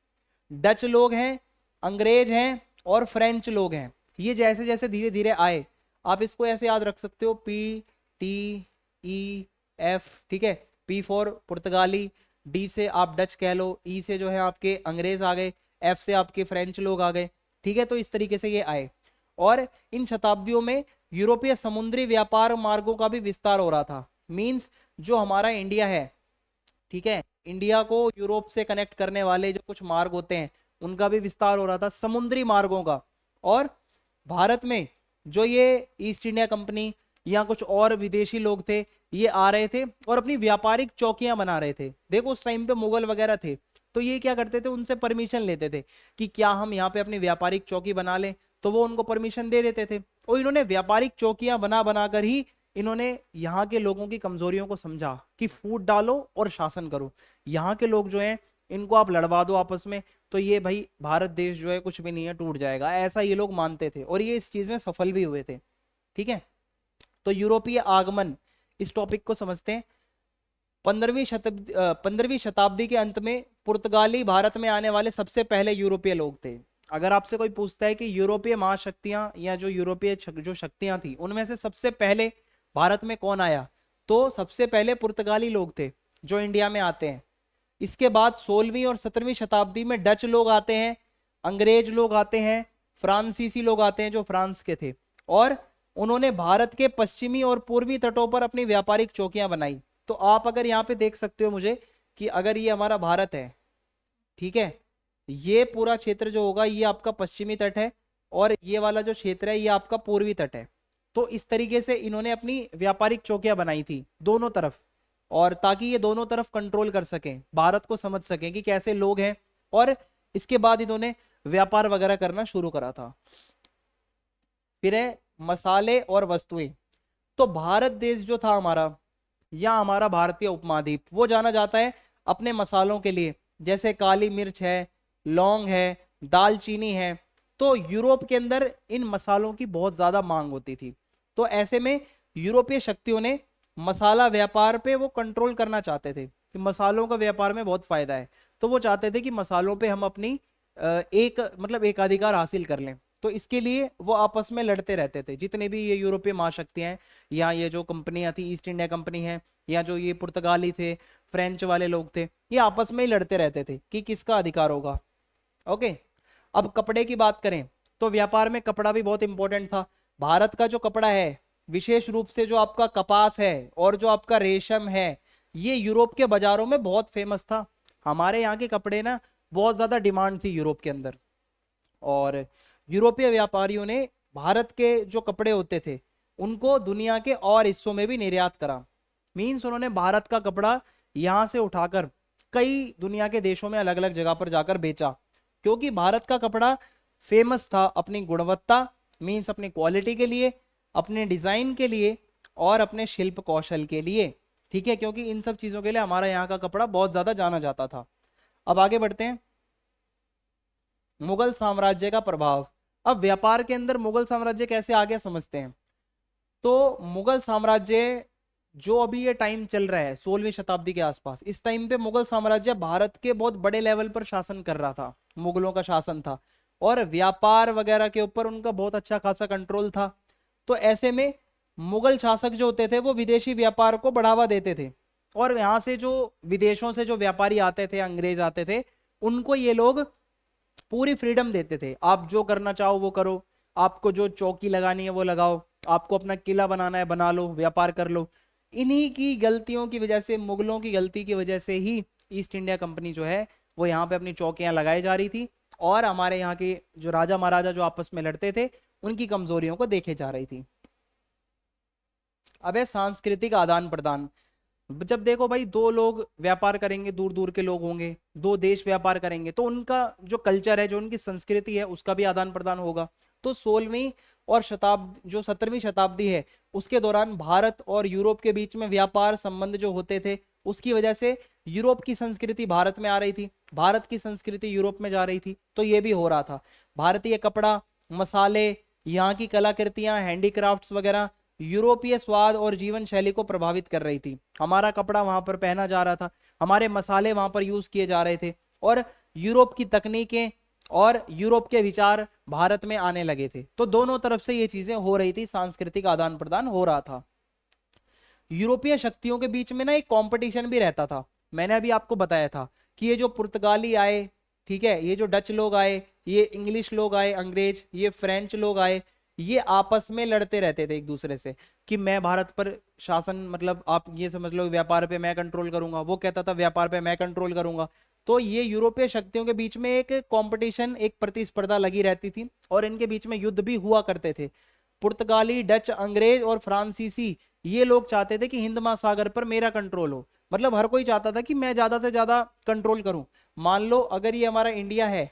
डच लोग हैं, अंग्रेज हैं, और फ्रेंच लोग हैं। ये जैसे जैसे धीरे धीरे आए, आप इसको ऐसे याद रख सकते हो, PTEF, ठीक है। P फॉर पुर्तगाली, D से आप डच कह लो, E से जो है आपके अंग्रेज आ गए, F से आपके फ्रेंच लोग आ गए, ठीक है। तो इस तरीके से ये आए, और इन शताब्दियों में यूरोपीय समुद्री व्यापार मार्गों का भी विस्तार हो रहा था। मींस जो हमारा इंडिया है, ठीक है, इंडिया को यूरोप से कनेक्ट करने वाले जो कुछ मार्ग होते हैं उनका भी विस्तार हो रहा था, समुद्री मार्गों का। और भारत में जो ये ईस्ट इंडिया कंपनी या कुछ और विदेशी लोग थे, ये आ रहे थे और अपनी व्यापारिक चौकियां बना रहे थे। देखो उस टाइम पे मुगल वगैरह थे, तो ये क्या करते थे, उनसे परमिशन लेते थे कि क्या हम यहाँ पे अपनी व्यापारिक चौकी बना लें, तो वो उनको परमिशन दे देते थे। और इन्होंने व्यापारिक चौकियां बना बनाकर ही इन्होंने यहाँ के लोगों की कमजोरियों को समझा कि फूट डालो और शासन करो। यहाँ के लोग जो हैं इनको आप लड़वा दो आपस में, तो ये भाई भारत देश जो है कुछ भी नहीं है, टूट जाएगा, ऐसा ये लोग मानते थे, और ये इस चीज में सफल भी हुए थे, ठीक है। तो यूरोपीय आगमन, इस टॉपिक को समझते हैं। 15वीं शताब्दी के अंत में पुर्तगाली भारत में आने वाले सबसे पहले यूरोपीय लोग थे। अगर आपसे कोई पूछता है कि यूरोपीय महाशक्तियां या जो यूरोपीय जो शक्तियां थी उनमें से सबसे पहले भारत में कौन आया, तो सबसे पहले पुर्तगाली लोग थे जो इंडिया में आते हैं। इसके बाद 16वीं और 17वीं शताब्दी में डच लोग आते हैं, अंग्रेज लोग आते हैं, फ्रांसीसी लोग आते हैं जो फ्रांस के थे, और उन्होंने भारत के पश्चिमी और पूर्वी तटों पर अपनी व्यापारिक चौकियां बनाई। तो आप अगर यहाँ पे देख सकते हो मुझे कि अगर ये हमारा भारत है, ठीक है, ये पूरा क्षेत्र जो होगा ये आपका पश्चिमी तट है, और ये वाला जो क्षेत्र है ये आपका पूर्वी तट है। तो इस तरीके से इन्होंने अपनी व्यापारिक चौकियां बनाई थी दोनों तरफ, और ताकि ये दोनों तरफ कंट्रोल कर सकें, भारत को समझ सकें कि कैसे लोग हैं, और इसके बाद इन्होंने व्यापार वगैरह करना शुरू करा था। फिर है मसाले और वस्तुएं। तो भारत देश जो था हमारा, या हमारा भारतीय उपमहाद्वीप, वो जाना जाता है अपने मसालों के लिए, जैसे काली मिर्च है, लौंग है, दालचीनी है। तो यूरोप के अंदर इन मसालों की बहुत ज्यादा मांग होती थी। तो ऐसे में यूरोपीय शक्तियों ने मसाला व्यापार पे वो कंट्रोल करना चाहते थे कि मसालों का व्यापार में बहुत फायदा है, तो वो चाहते थे कि मसालों पे हम अपनी एकाधिकार हासिल कर लें। तो इसके लिए वो आपस में लड़ते रहते थे, जितने भी ये यूरोपीय महाशक्तियां हैं, या ये जो कंपनियां थी, ईस्ट इंडिया कंपनी है, या जो ये पुर्तगाली थे, फ्रेंच वाले लोग थे, ये आपस में ही लड़ते रहते थे कि किसका अधिकार होगा। ओके, अब कपड़े की बात करें तो व्यापार में कपड़ा भी बहुत इंपॉर्टेंट था। भारत का जो कपड़ा है, विशेष रूप से जो आपका कपास है और जो आपका रेशम है, ये यूरोप के बाजारों में बहुत फेमस था। हमारे यहाँ के कपड़े ना बहुत ज्यादा डिमांड थी यूरोप के अंदर, और यूरोपीय व्यापारियों ने भारत के जो कपड़े होते थे उनको दुनिया के और हिस्सों में भी निर्यात करा। मींस उन्होंने भारत का कपड़ा यहाँ से उठाकर कई दुनिया के देशों में अलग अलग जगह पर जाकर बेचा, क्योंकि भारत का कपड़ा फेमस था अपनी गुणवत्ता, मींस अपनी क्वालिटी के लिए, अपने डिजाइन के लिए, और अपने शिल्प कौशल के लिए, ठीक है, क्योंकि इन सब चीजों के लिए हमारा यहाँ का कपड़ा बहुत ज्यादा जाना जाता था। अब आगे बढ़ते हैं, मुगल साम्राज्य का प्रभाव। अब व्यापार के अंदर मुगल साम्राज्य कैसे आ गया समझते हैं। तो मुगल साम्राज्य जो अभी ये टाइम चल रहा है 16वीं शताब्दी के आसपास, इस टाइम पे मुगल साम्राज्य भारत के बहुत बड़े लेवल पर शासन कर रहा था, मुगलों का शासन था, और व्यापार वगैरह के ऊपर उनका बहुत अच्छा खासा कंट्रोल था। तो ऐसे में मुगल शासक जो होते थे वो विदेशी व्यापार को बढ़ावा देते थे, और यहाँ से जो विदेशों से जो व्यापारी आते थे, अंग्रेज आते थे, उनको ये लोग पूरी फ्रीडम देते थे, आप जो करना चाहो वो करो, आपको जो चौकी लगानी है वो लगाओ, आपको अपना किला बनाना है बना लो, व्यापार कर लो। इन्हीं की गलतियों की वजह से, मुगलों की गलती की वजह से ही ईस्ट इंडिया कंपनी जो है वो यहाँ पे अपनी चौकियां लगाई जा रही थी, और हमारे यहाँ के जो राजा महाराजा जो आपस में लड़ते थे उनकी कमजोरियों को देखे जा रही थी। अब है सांस्कृतिक आदान प्रदान। जब देखो भाई, दो लोग व्यापार करेंगे, दूर दूर के लोग होंगे, दो देश व्यापार करेंगे, तो उनका जो कल्चर है, जो उनकी संस्कृति है, उसका भी आदान प्रदान होगा। तो 16वीं और जो 17वीं शताब्दी है उसके दौरान भारत और यूरोप के बीच में व्यापार संबंध जो होते थे, उसकी वजह से यूरोप की संस्कृति भारत में आ रही थी, भारत की संस्कृति यूरोप में जा रही थी। तो ये भी हो रहा था। भारतीय कपड़ा, मसाले, यहाँ की कलाकृतियां, हैंडीक्राफ्ट्स वगैरह यूरोपीय स्वाद और जीवन शैली को प्रभावित कर रही थी। हमारा कपड़ा वहां पर पहना जा रहा था, हमारे मसाले वहां पर यूज किए जा रहे थे, और यूरोप की तकनीकें और यूरोप के विचार भारत में आने लगे थे। तो दोनों तरफ से ये चीजें हो रही थी, सांस्कृतिक आदान प्रदान हो रहा था। यूरोपीय शक्तियों के बीच में ना एक कंपटीशन भी रहता था। मैंने अभी आपको बताया था कि ये जो पुर्तगाली आए, ठीक है, ये जो डच लोग आए, ये इंग्लिश लोग आए, अंग्रेज, ये फ्रेंच लोग आए, ये आपस में लड़ते रहते थे एक दूसरे से कि मैं भारत पर शासन, मतलब आप ये समझ लो व्यापार पे मैं कंट्रोल करूंगा, वो कहता था व्यापार पे मैं कंट्रोल करूंगा। तो ये यूरोपीय शक्तियों के बीच में एक कंपटीशन, एक प्रतिस्पर्धा लगी रहती थी और इनके बीच में युद्ध भी हुआ करते थे। पुर्तगाली, डच, अंग्रेज और फ्रांसीसी, ये लोग चाहते थे कि हिंद महासागर पर मेरा कंट्रोल हो। मतलब हर कोई चाहता था कि मैं ज्यादा से ज्यादा कंट्रोल करूं। मान लो अगर ये हमारा इंडिया है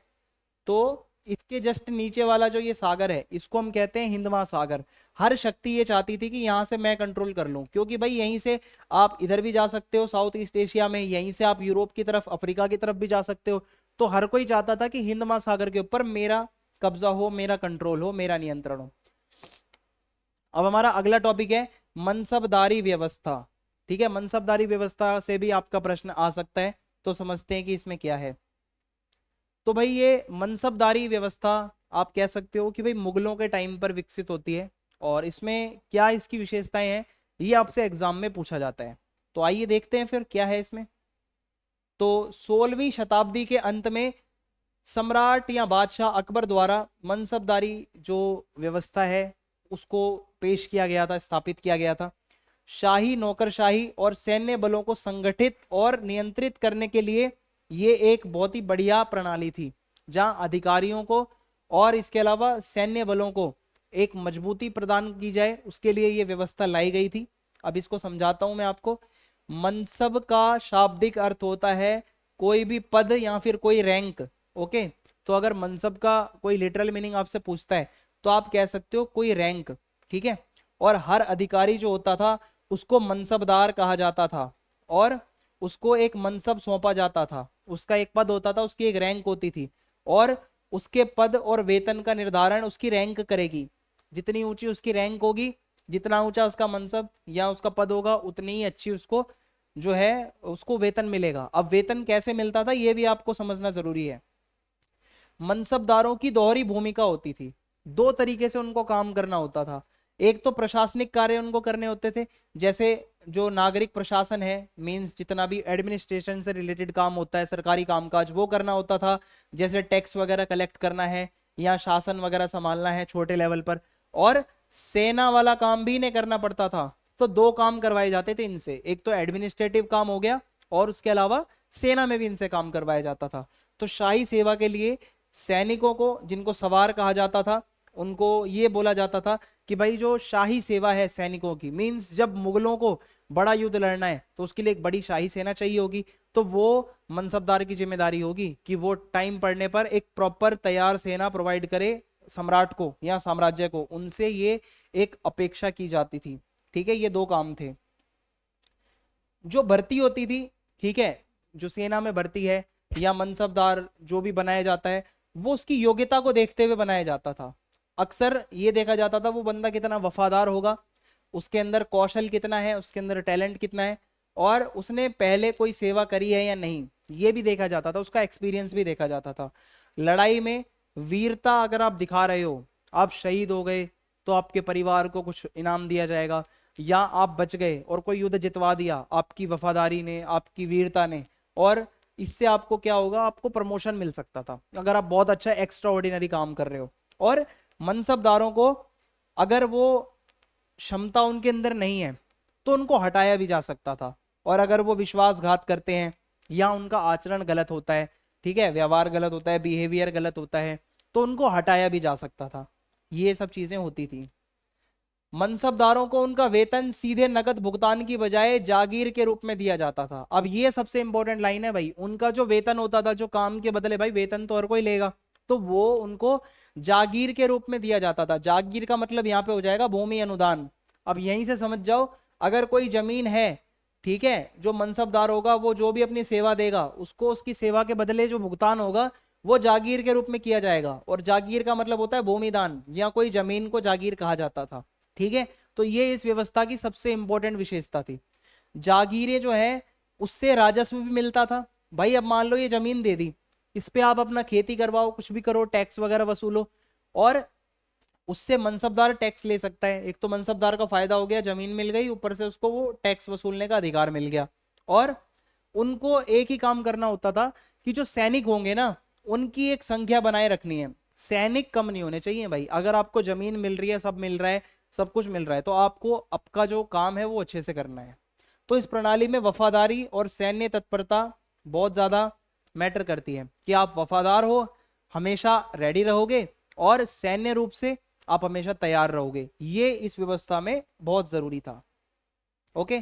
तो इसके जस्ट नीचे वाला जो ये सागर है इसको हम कहते हैं हिंद महासागर। हर शक्ति ये चाहती थी कि यहां से मैं कंट्रोल कर लूं, क्योंकि भाई यहीं से आप इधर भी जा सकते हो साउथ ईस्ट एशिया में, यहीं से आप यूरोप की तरफ, अफ्रीका की तरफ भी जा सकते हो। तो हर कोई चाहता था कि हिंद महासागर के ऊपर मेरा कब्जा हो, मेरा कंट्रोल हो, मेरा नियंत्रण हो। अब हमारा अगला टॉपिक है मनसबदारी व्यवस्था। ठीक है, मनसबदारी व्यवस्था से भी आपका प्रश्न आ सकता है, तो समझते हैं कि इसमें क्या है। तो भाई ये मनसबदारी व्यवस्था आप कह सकते हो कि भाई मुगलों के टाइम पर विकसित होती है, और इसमें क्या इसकी विशेषताएं हैं ये आपसे एग्जाम में पूछा जाता है। तो आइए देखते हैं फिर क्या है इसमें। तो 16वीं शताब्दी के अंत में सम्राट या बादशाह अकबर द्वारा मनसबदारी जो व्यवस्था है उसको पेश किया गया था, स्थापित किया गया था। शाही नौकरशाही और सैन्य बलों को संगठित और नियंत्रित करने के लिए ये एक बहुत ही बढ़िया प्रणाली थी, जहां अधिकारियों को और इसके अलावा सैन्य बलों को एक मजबूती प्रदान की जाए, उसके लिए ये व्यवस्था लाई गई थी। अब इसको समझाता हूं मैं आपको। मनसब का शाब्दिक अर्थ होता है कोई भी पद या फिर कोई रैंक। ओके, तो अगर मनसब का कोई लिटरल मीनिंग आपसे पूछता है तो आप कह सकते हो कोई रैंक। ठीक है, और हर अधिकारी जो होता था उसको मनसबदार कहा जाता था, और उसको एक मनसब सौंपा जाता था। उसका एक पद होता था, उसकी एक रैंक होती थी, और उसके पद और वेतन का निर्धारण उसकी रैंक करेगी। जितनी ऊंची उसकी रैंक होगी, जितना ऊंचा उसका मनसब या उसका पद होगा, उतनी ही अच्छी उसको जो है उसको वेतन मिलेगा। अब वेतन कैसे मिलता था ये भी आपको समझना जरूरी है। मनसबदारों की दोहरी भूमिका होती थी, दो तरीके से उनको काम करना होता था। एक तो प्रशासनिक कार्य उनको करने होते थे, जैसे जो नागरिक प्रशासन है, मींस जितना भी एडमिनिस्ट्रेशन से रिलेटेड काम होता है, सरकारी कामकाज, वो करना होता था। जैसे टैक्स वगैरह कलेक्ट करना है या शासन वगैरह संभालना है छोटे लेवल पर। और सेना वाला काम भी इन्हें करना पड़ता था। तो दो काम करवाए जाते थे इनसे, एक तो एडमिनिस्ट्रेटिव काम हो गया और उसके अलावा सेना में भी इनसे काम करवाया जाता था। तो शाही सेवा के लिए सैनिकों को, जिनको सवार कहा जाता था, उनको ये बोला जाता था कि भाई जो शाही सेवा है सैनिकों की, मींस जब मुगलों को बड़ा युद्ध लड़ना है तो उसके लिए एक बड़ी शाही सेना चाहिए होगी, तो वो मनसबदार की जिम्मेदारी होगी कि वो टाइम पड़ने पर एक प्रॉपर तैयार सेना प्रोवाइड करे सम्राट को या साम्राज्य को। उनसे ये एक अपेक्षा की जाती थी। ठीक है, ये दो काम थे। जो भर्ती होती थी, ठीक है, जो सेना में भर्ती है या मनसबदार जो भी बनाया जाता है, वो उसकी योग्यता को देखते हुए बनाया जाता था। अक्सर ये देखा जाता था वो बंदा कितना वफादार होगा, उसके अंदर कौशल कितना है, उसके अंदर टैलेंट कितना है, और उसने पहले कोई सेवा करी है या नहीं, ये भी देखा जाता था। उसका एक्सपीरियंस भी देखा जाता था। लड़ाई में वीरता अगर आप दिखा रहे हो, आप शहीद हो गए तो आपके परिवार को कुछ इनाम दिया जाएगा, या आप बच गए और कोई युद्ध जितवा दिया आपकी वफादारी ने, आपकी वीरता ने, और इससे आपको क्या होगा, आपको प्रमोशन मिल सकता था अगर आप बहुत अच्छा एक्स्ट्रा ऑर्डिनरी काम कर रहे हो। और मनसबदारों को अगर वो क्षमता उनके अंदर नहीं है तो उनको हटाया भी जा सकता था। और अगर वो विश्वासघात करते हैं या उनका आचरण गलत होता है, ठीक है, व्यवहार गलत होता है, बिहेवियर गलत होता है, तो उनको हटाया भी जा सकता था। ये सब चीजें होती थी। मनसबदारों को उनका वेतन सीधे नकद भुगतान की बजाय जागीर के रूप में दिया जाता था। अब ये सबसे इंपॉर्टेंट लाइन है भाई, उनका जो वेतन होता था, जो काम के बदले, भाई वेतन तो हर कोई लेगा, तो वो उनको जागीर के रूप में दिया जाता था। जागीर का मतलब यहाँ पे हो जाएगा भूमि अनुदान। अब यहीं से समझ जाओ, अगर कोई जमीन है, ठीक है, जो मनसबदार होगा वो जो भी अपनी सेवा देगा उसको उसकी सेवा के बदले जो भुगतान होगा वो जागीर के रूप में किया जाएगा। और जागीर का मतलब होता है भूमिदान, या कोई जमीन को जागीर कहा जाता था। ठीक है, तो ये इस व्यवस्था की सबसे इंपॉर्टेंट विशेषता थी। जागीरें जो है उससे राजस्व भी मिलता था। भाई अब मान लो ये जमीन दे दी, इस पे आप अपना खेती करवाओ, कुछ भी करो, टैक्स वगैरह वसूलो, और उससे मनसबदार टैक्स ले सकता है। एक तो मनसबदार का फायदा हो गया, जमीन मिल गई, ऊपर से उसको वो टैक्स वसूलने का अधिकार मिल गया। और उनको एक ही काम करना होता था कि जो सैनिक होंगे ना, उनकी एक संख्या बनाए रखनी है। सैनिक कम नहीं होने चाहिए भाई। अगर आपको जमीन मिल रही है, सब मिल रहा है, सब कुछ मिल रहा है, तो आपको आपका जो काम है वो अच्छे से करना है। तो इस प्रणाली में वफादारी और सैन्य तत्परता बहुत ज्यादा मैटर करती है, कि आप वफादार हो, हमेशा रेडी रहोगे, और सैन्य रूप से आप हमेशा तैयार रहोगे। ये इस व्यवस्था में बहुत जरूरी था। ओके,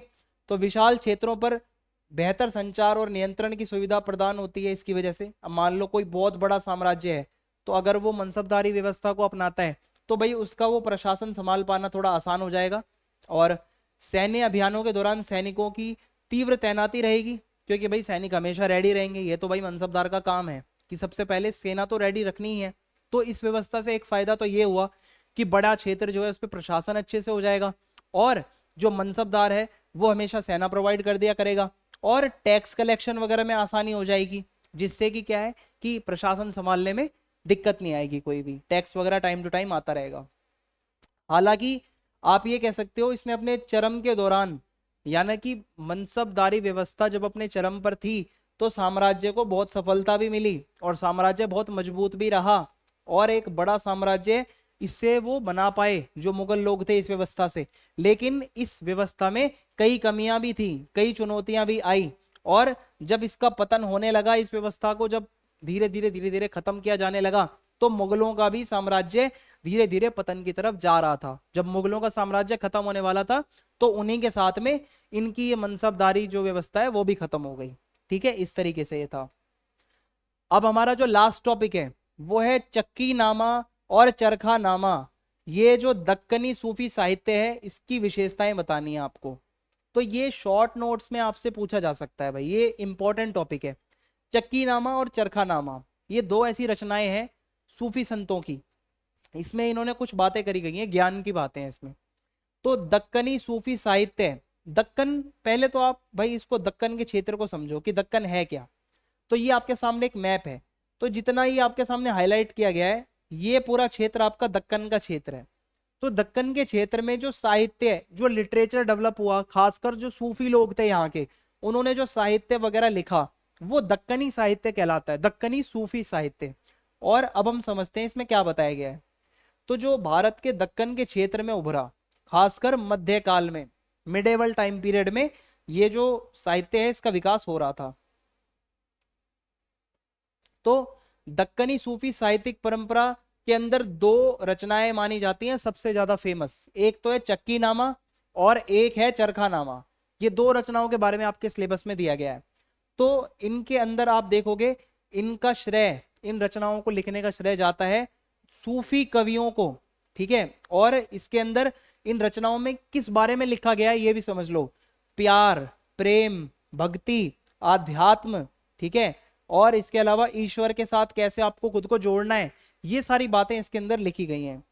तो विशाल क्षेत्रों पर बेहतर संचार और नियंत्रण की सुविधा प्रदान होती है इसकी वजह से। अब मान लो कोई बहुत बड़ा साम्राज्य है, तो अगर वो मनसबदारी व्यवस्था को अपनाता है, तो भाई उसका वो प्रशासन संभाल पाना थोड़ा आसान हो जाएगा। और सैन्य अभियानों के दौरान सैनिकों की तीव्र तैनाती रहेगी, क्योंकि भाई सैनिक हमेशा रेडी रहेंगे। ये तो भाई मनसबदार का काम है कि सबसे पहले सेना तो रेडी रखनी ही है। तो इस व्यवस्था से एक फायदा तो ये हुआ कि बड़ा क्षेत्र जो है उस पर प्रशासन अच्छे से हो जाएगा, और जो मनसबदार है वो हमेशा सेना प्रोवाइड कर दिया करेगा, और टैक्स कलेक्शन वगैरह में आसानी हो जाएगी, जिससे कि क्या है कि प्रशासन संभालने में दिक्कत नहीं आएगी, कोई भी टैक्स वगैरह टाइम टू टाइम आता रहेगा। हालांकि आप ये कह सकते हो इसने अपने चरम के दौरान, यानी कि मनसबदारी व्यवस्था जब अपने चरम पर थी, तो साम्राज्य को बहुत सफलता भी मिली और साम्राज्य बहुत मजबूत भी रहा, और एक बड़ा साम्राज्य इससे वो बना पाए जो मुगल लोग थे इस व्यवस्था से। लेकिन इस व्यवस्था में कई कमियां भी थी, कई चुनौतियां भी आई, और जब इसका पतन होने लगा, इस व्यवस्था को जब धीरे धीरे खत्म किया जाने लगा, तो मुगलों का भी साम्राज्य धीरे धीरे पतन की तरफ जा रहा था। जब मुगलों का साम्राज्य खत्म होने वाला था, तो उन्हीं के साथ में इनकी ये मनसबदारी जो व्यवस्था है वो भी खत्म हो गई। ठीक है, इस तरीके से ये था। अब हमारा जो लास्ट टॉपिक है वो है चक्की नामा और चरखा नामा। ये जो दक्कनी सूफी साहित्य है, इसकी विशेषताएं बतानी है आपको। तो ये शॉर्ट नोट्स में आपसे पूछा जा सकता है भाई, ये इंपॉर्टेंट टॉपिक है। चक्की नामा और चरखा नामा, ये दो ऐसी रचनाएं हैं सूफी संतों की। इसमें इन्होंने कुछ बातें करी गई हैं, ज्ञान की बातें हैं इसमें। तो दक्कनी सूफी साहित्य, दक्कन, पहले तो आप भाई इसको दक्कन के क्षेत्र को समझो कि दक्कन है क्या। तो ये आपके सामने एक मैप है, तो जितना ही आपके सामने हाईलाइट किया गया है, ये पूरा क्षेत्र आपका दक्कन का क्षेत्र है। तो दक्कन के क्षेत्र में जो साहित्य, जो लिटरेचर डेवलप हुआ, खासकर जो सूफी लोग थे यहाँ के, उन्होंने जो साहित्य वगैरह लिखा, वो दक्कनी साहित्य कहलाता है, दक्कनी सूफी साहित्य। और अब हम समझते हैं इसमें क्या बताया गया है। तो जो भारत के दक्कन के क्षेत्र में उभरा, खासकर मध्यकाल में, मिडेवल टाइम पीरियड में, ये जो साहित्य है इसका विकास हो रहा था। तो दक्कनी सूफी साहित्यिक परंपरा के अंदर दो रचनाएं मानी जाती हैं सबसे ज्यादा फेमस। एक तो है चक्की नामा और एक है चरखा नामा। ये दो रचनाओं के बारे में आपके सिलेबस में दिया गया है। तो इनके अंदर आप देखोगे, इनका श्रेय, इन रचनाओं को लिखने का श्रेय जाता है सूफी कवियों को। ठीक है, और इसके अंदर इन रचनाओं में किस बारे में लिखा गया है ये भी समझ लो। प्यार, प्रेम, भक्ति, आध्यात्म, ठीक है, और इसके अलावा ईश्वर के साथ कैसे आपको खुद को जोड़ना है, ये सारी बातें इसके अंदर लिखी गई हैं।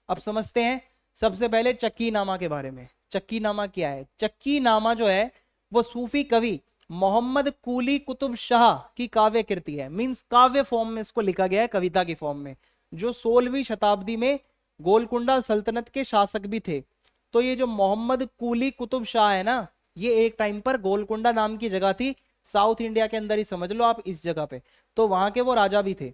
अब समझते हैं सबसे पहले चक्की नामा के बारे में। चक्की नामा क्या है? चक्की नामा जो है वो सूफी कवि मोहम्मद कुली कुतुब शाह की काव्य कृति है। मींस काव्य फॉर्म में इसको लिखा गया है, कविता की फॉर्म में, जो 16वीं शताब्दी में गोलकुंडा सल्तनत के शासक भी थे। तो ये जो मोहम्मद कुली कुतुब शाह है ना, ये एक टाइम पर गोलकुंडा नाम की जगह थी, साउथ इंडिया के अंदर ही समझ लो आप, इस जगह पे। तो वहां के वो राजा भी थे।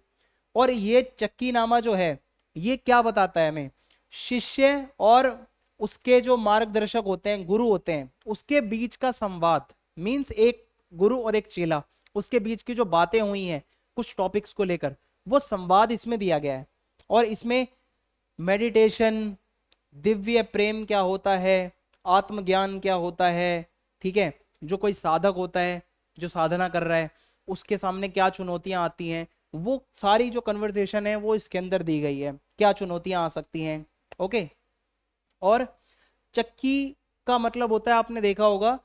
और ये चक्की नामा जो है ये क्या बताता है हमें? शिष्य और उसके जो मार्गदर्शक होते हैं, गुरु होते हैं, उसके बीच का संवाद। मींस एक गुरु और एक चेला, उसके बीच की जो बातें हुई हैं कुछ टॉपिक्स को लेकर, वो संवाद इसमें दिया गया है। और इसमें मेडिटेशन, दिव्य प्रेम क्या होता है, आत्मज्ञान क्या होता है, ठीक है, जो कोई साधक होता है जो साधना कर रहा है उसके सामने क्या चुनौतियां आती हैं, वो सारी जो कन्वर्सेशन है वो इसके अंदर दी गई है, क्या चुनौतियां आ सकती हैं। ओके, और चक्की का मतलब होता है, आपने देखा होगा,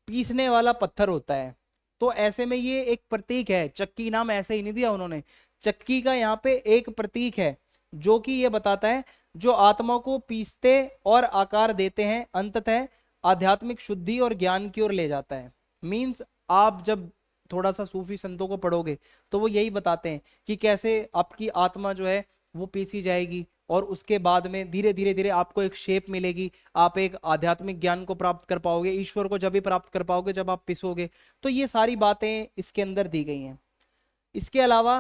पीसने वाला पत्थर होता है। तो ऐसे में ये एक प्रतीक है, चक्की नाम ऐसे ही नहीं दिया उन्होंने, चक्की का यहाँ पे एक प्रतीक है जो कि ये बताता है जो आत्मा को पीसते और आकार देते हैं, अंततः आध्यात्मिक शुद्धि और ज्ञान की ओर ले जाता है। मींस आप जब थोड़ा सा सूफी संतों को पढ़ोगे तो वो यही बताते हैं कि कैसे आपकी आत्मा जो है वो पीसी जाएगी और उसके बाद में धीरे धीरे धीरे आपको एक शेप मिलेगी, आप एक आध्यात्मिक ज्ञान को प्राप्त कर पाओगे, ईश्वर को जब भी प्राप्त कर पाओगे जब आप पिसोगे। तो ये सारी बातें इसके अंदर दी गई हैं। इसके अलावा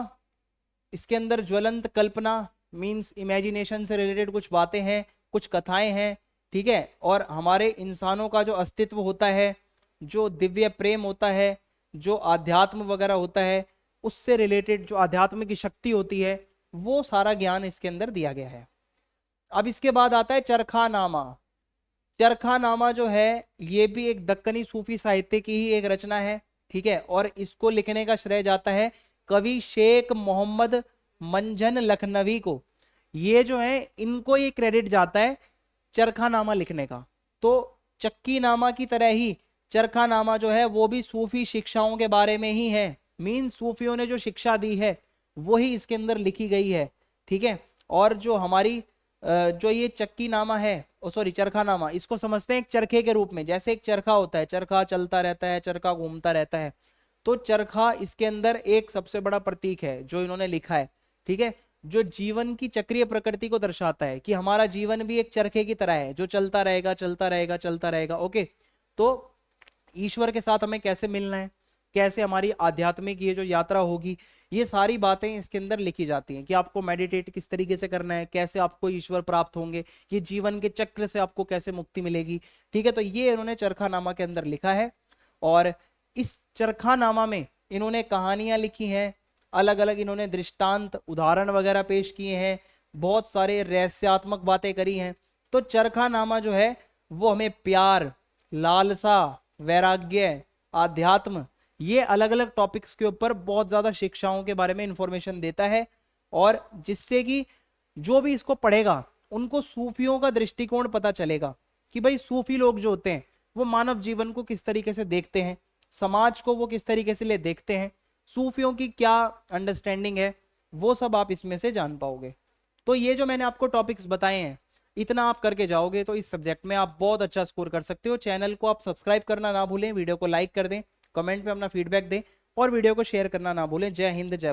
इसके अंदर ज्वलंत कल्पना मींस इमेजिनेशन से रिलेटेड कुछ बातें हैं, कुछ कथाएं हैं, ठीक है। और हमारे इंसानों का जो अस्तित्व होता है, जो दिव्य प्रेम होता है, जो आध्यात्म वगैरह होता है, उससे रिलेटेड जो आध्यात्म की शक्ति होती है, वो सारा ज्ञान इसके अंदर दिया गया है। अब इसके बाद आता है चरखा नामा। चरखा नामा जो है ये भी एक दक्कनी सूफी साहित्य की ही एक रचना है, ठीक है। और इसको लिखने का श्रेय जाता है कवि शेख मोहम्मद मंझन लखनवी को। ये जो है इनको ये क्रेडिट जाता है चरखा नामा लिखने का। तो चक्की नामा की तरह ही चरखा नामा जो है वो भी सूफी शिक्षाओं के बारे में ही है, मीन सूफियों ने जो शिक्षा दी है वही इसके अंदर लिखी गई है, ठीक है। और जो हमारी जो ये चक्की नामा है, सॉरी चरखा नामा, इसको समझते हैं एक चरखे के रूप में। जैसे एक चरखा होता है, चरखा चलता रहता है, चरखा घूमता रहता है, तो चरखा इसके अंदर एक सबसे बड़ा प्रतीक है जो इन्होंने लिखा है, ठीक है। जो जीवन की चक्रीय प्रकृति को दर्शाता है कि हमारा जीवन भी एक चरखे की तरह है जो चलता रहेगा चलता रहेगा चलता रहेगा। ओके, तो ईश्वर के साथ हमें कैसे मिलना है, कैसे हमारी आध्यात्मिक ये जो यात्रा होगी, ये सारी बातें इसके अंदर लिखी जाती हैं कि आपको मेडिटेट किस तरीके से करना है, कैसे आपको ईश्वर प्राप्त होंगे, ये जीवन के चक्र से आपको कैसे मुक्ति मिलेगी, ठीक है। तो ये इन्होंने चरखा नामा के अंदर लिखा है। और इस चरखा नामा में इन्होंने कहानियां लिखी हैं, अलग अलग इन्होंने दृष्टांत उदाहरण वगैरह पेश किए हैं, बहुत सारे रहस्यात्मक बातें करी हैं। तो चरखा नामा जो है वो हमें प्यार, लालसा, वैराग्य, आध्यात्म, ये अलग अलग टॉपिक्स के ऊपर बहुत ज्यादा शिक्षाओं के बारे में इंफॉर्मेशन देता है। और जिससे कि जो भी इसको पढ़ेगा उनको सूफियों का दृष्टिकोण पता चलेगा कि भाई सूफी लोग जो होते हैं वो मानव जीवन को किस तरीके से देखते हैं, समाज को वो किस तरीके से ले देखते हैं, सूफियों की क्या अंडरस्टैंडिंग है, वो सब आप इसमें से जान पाओगे। तो ये जो मैंने आपको टॉपिक्स बताए हैं, इतना आप करके जाओगे तो इस सब्जेक्ट में आप बहुत अच्छा स्कोर कर सकते हो। चैनल को आप सब्सक्राइब करना ना भूलें, वीडियो को लाइक कर दें, कमेंट में अपना फीडबैक दें और वीडियो को शेयर करना ना भूलें। जय हिंद, जय भारत।